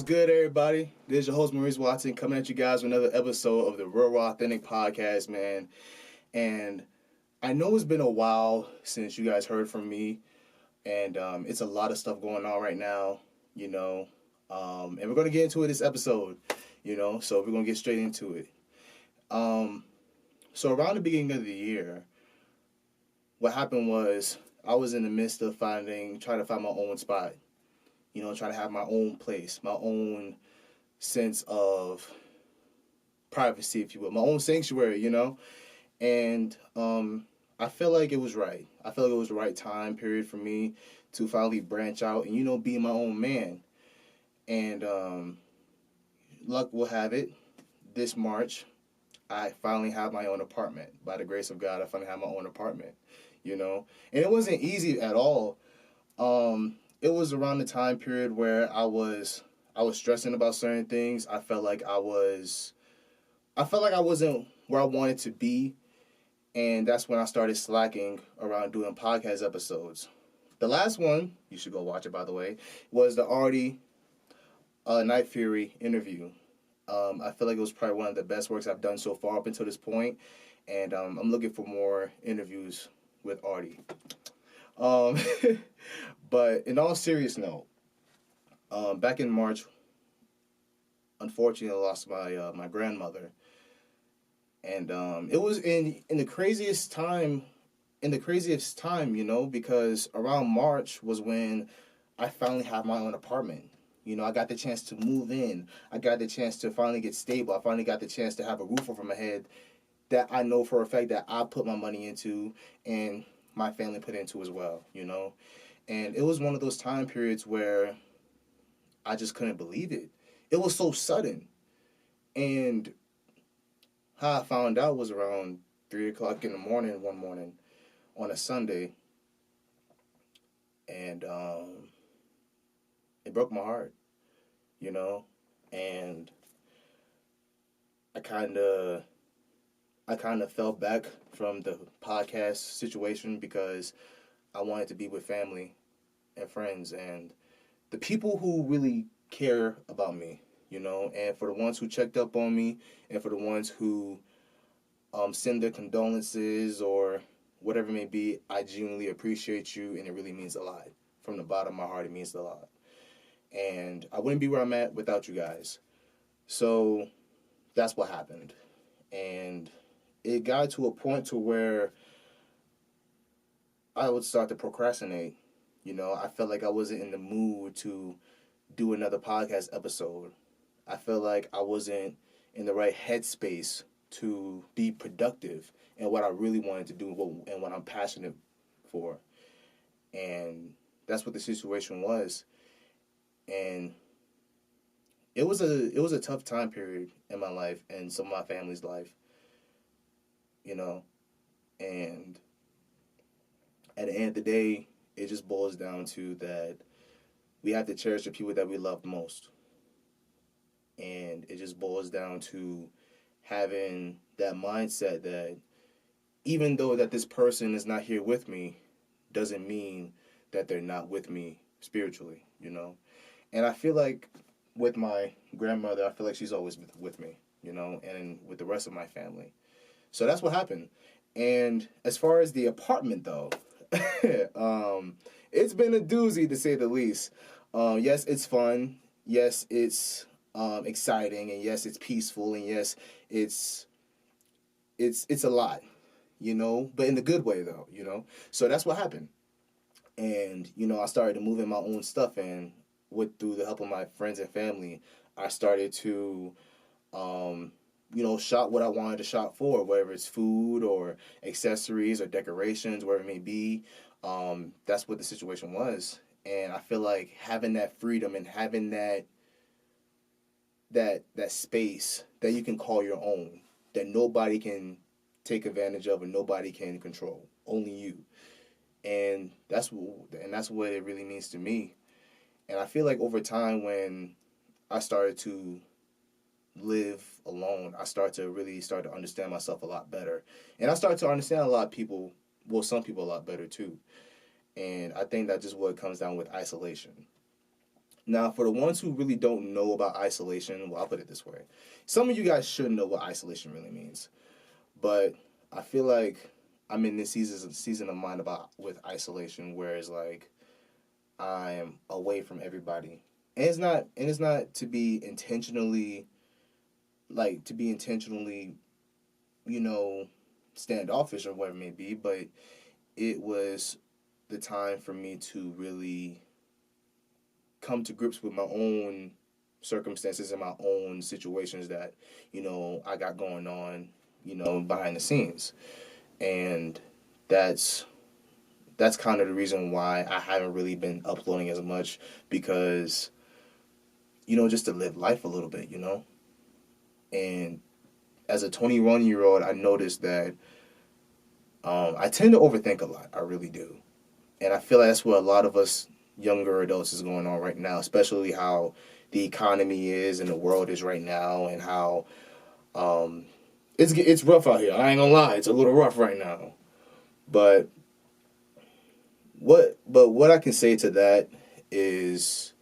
What's good, everybody? This is your host, Maurice Watson, coming at you guys with another episode of the Real Raw Authentic Podcast, man. And I know it's been a while since you guys heard from me, and it's a lot of stuff going on right now, and we're going to get into it this episode, so we're going to get straight into it. So around the beginning of the year, what happened was I was in the midst of trying to find my own spot. Trying to have my own place, my own sense of privacy, if you will, my own sanctuary, And I feel like it was right. I feel like it was the right time period for me to finally branch out and, be my own man. And luck will have it, this March, I finally have my own apartment. By the grace of God, I finally have my own apartment, And it wasn't easy at all. It was around the time period where I was stressing about certain things. I felt like I wasn't where I wanted to be, and that's when I started slacking around doing podcast episodes. The last one, you should go watch it, by the way, was the Artie Night Fury interview. I feel like it was probably one of the best works I've done so far up until this point, and I'm looking for more interviews with Artie. But in all serious note, back in March, unfortunately, I lost my grandmother, and it was in the craziest time. Because around March was when I finally had my own apartment. I got the chance to move in. I got the chance to finally get stable. I finally got the chance to have a roof over my head that I know for a fact that I put my money into and my family put into as well, And it was one of those time periods where I just couldn't believe it. It was so sudden. And how I found out was around 3 o'clock in the morning one morning on a Sunday. And it broke my heart, And I kind of fell back from the podcast situation because I wanted to be with family and friends and the people who really care about me, and for the ones who checked up on me and for the ones who send their condolences or whatever it may be, I genuinely appreciate you, and it really means a lot. From the bottom of my heart, it means a lot. And I wouldn't be where I'm at without you guys. So that's what happened. And it got to a point to where I would start to procrastinate. I felt like I wasn't in the mood to do another podcast episode. I felt like I wasn't in the right headspace to be productive in what I really wanted to do and what I'm passionate for. And that's what the situation was. And it was a tough time period in my life and some of my family's life. And at the end of the day, it just boils down to that we have to cherish the people that we love most. And it just boils down to having that mindset that even though that this person is not here with me, doesn't mean that they're not with me spiritually, And I feel like with my grandmother, I feel like she's always with me, and with the rest of my family. So that's what happened. And as far as the apartment, though, it's been a doozy, to say the least. Yes, it's fun. Yes, it's exciting. And yes, it's peaceful. And yes, it's a lot, but in the good way, though, So that's what happened. And, I started to move in my own stuff. And through the help of my friends and family, I started to shop what I wanted to shop for, whether it's food or accessories or decorations, whatever it may be. That's what the situation was. And I feel like having that freedom and having that space that you can call your own, that nobody can take advantage of and nobody can control, only you. And that's what it really means to me. And I feel like over time, when I started to live alone, I started to understand myself a lot better. And I started to understand a lot of people, some people a lot better too. And I think that's just what it comes down with isolation. Now, for the ones who really don't know about isolation, well, I'll put it this way. Some of you guys should know what isolation really means. But I feel like I'm in this season of mine about with isolation, where it's like I'm away from everybody. And it's not to be intentionally you know, standoffish or whatever it may be, but it was the time for me to really come to grips with my own circumstances and my own situations that, I got going on, behind the scenes. And that's that's kind of the reason why I haven't really been uploading as much, because just to live life a little bit, and as a 21-year-old, I noticed that I tend to overthink a lot. I really do. And I feel like that's what a lot of us younger adults is going on right now, especially how the economy is and the world is right now, and how it's rough out here. I ain't gonna lie, it's a little rough right now. But what I can say to that is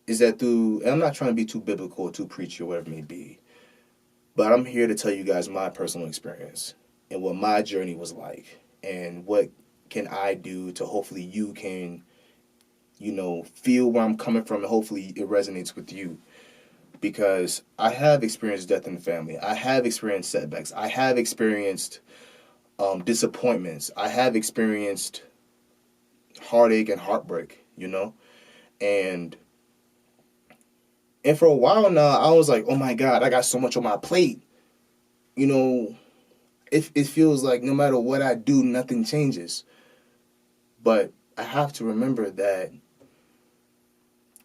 that and I'm not trying to be too biblical or too preachy or whatever it may be, but I'm here to tell you guys my personal experience and what my journey was like, and what can I do to hopefully you can, feel where I'm coming from, and hopefully it resonates with you. Because I have experienced death in the family. I have experienced setbacks. I have experienced disappointments. I have experienced heartache and heartbreak, and for a while now, I was like, oh my God, I got so much on my plate. It feels like no matter what I do, nothing changes. But I have to remember that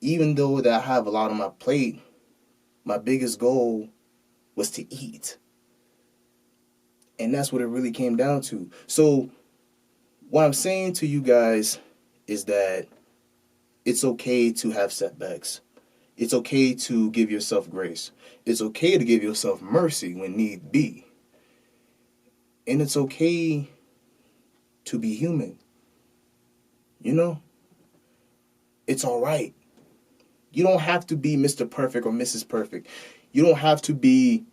even though that I have a lot on my plate, my biggest goal was to eat. And that's what it really came down to. So what I'm saying to you guys is that it's okay to have setbacks. It's okay to give yourself grace. It's okay to give yourself mercy when need be. And it's okay to be human. It's all right. You don't have to be Mr. Perfect or Mrs. Perfect. You don't have to be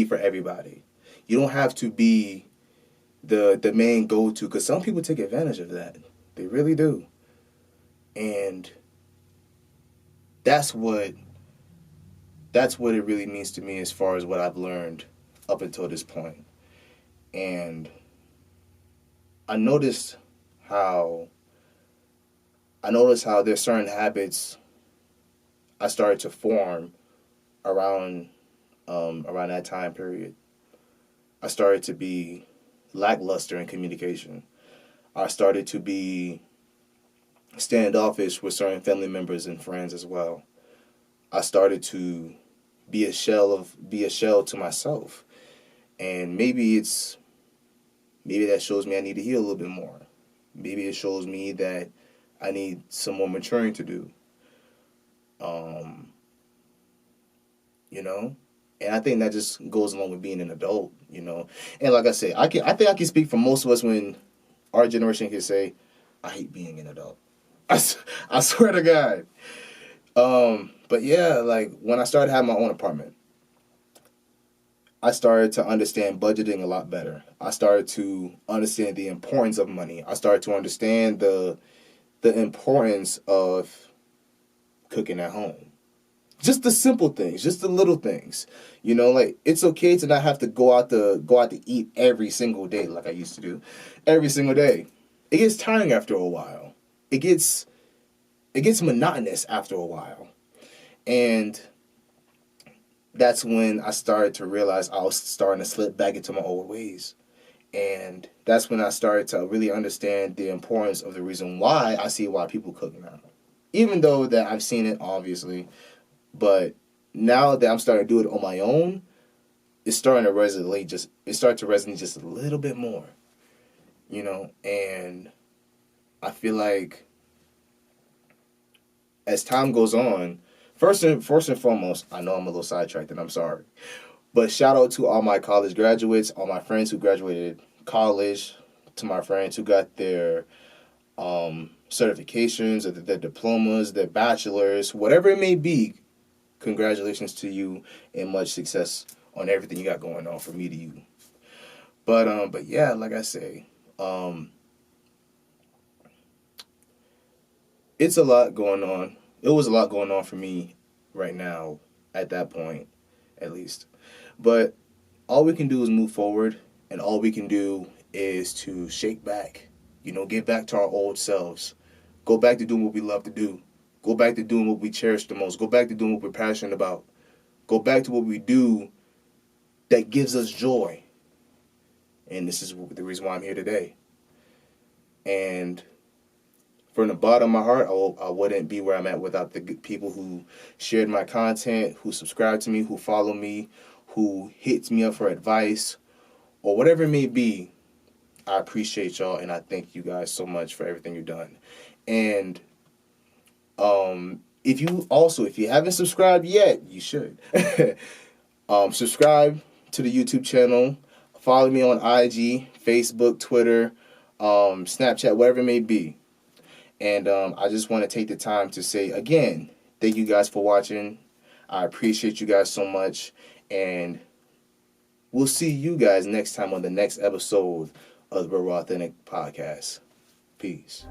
for everybody. You don't have to be the main go-to, because some people take advantage of that. They really do. And that's what it really means to me, as far as what I've learned up until this point. And I noticed how there's certain habits I started to form around that time period. I started to be lackluster in communication. I started to be standoffish with certain family members and friends as well. I started to be a shell to myself. And maybe that shows me I need to heal a little bit more. Maybe it shows me that I need some more maturing to do. And I think that just goes along with being an adult, And like I say, I think I can speak for most of us when our generation can say, I hate being an adult. I swear to God. But yeah, like when I started having my own apartment, I started to understand budgeting a lot better. I started to understand the importance of money. I started to understand the importance of cooking at home. Just the simple things, just the little things. Like it's okay to not have to go out to eat every single day like I used to do. Every single day. It gets tiring after a while. It gets monotonous after a while. And that's when I started to realize I was starting to slip back into my old ways. And that's when I started to really understand the importance of the reason why I see why people cook now. Even though that I've seen it, obviously. But now that I'm starting to do it on my own, it's starting to resonate just a little bit more. And I feel like as time goes on, first and foremost, I know I'm a little sidetracked and I'm sorry. But shout out to all my college graduates, all my friends who graduated college, to my friends who got their certifications, or their diplomas, their bachelors, whatever it may be. Congratulations to you and much success on everything you got going on from me to you. But yeah, like I say, it's a lot going on. It was a lot going on for me right now at that point, at least. But all we can do is move forward, and all we can do is to shake back, get back to our old selves, go back to doing what we love to do, go back to doing what we cherish the most, go back to doing what we're passionate about, go back to what we do that gives us joy. And this is the reason why I'm here today. And from the bottom of my heart, I wouldn't be where I'm at without the good people who shared my content, who subscribe to me, who follow me, who hits me up for advice, or whatever it may be. I appreciate y'all, and I thank you guys so much for everything you've done. And if you haven't subscribed yet, you should. Subscribe to the YouTube channel. Follow me on IG, Facebook, Twitter, Snapchat, whatever it may be. And I just want to take the time to say, again, thank you guys for watching. I appreciate you guys so much. And we'll see you guys next time on the next episode of the Raw Authentic Podcast. Peace.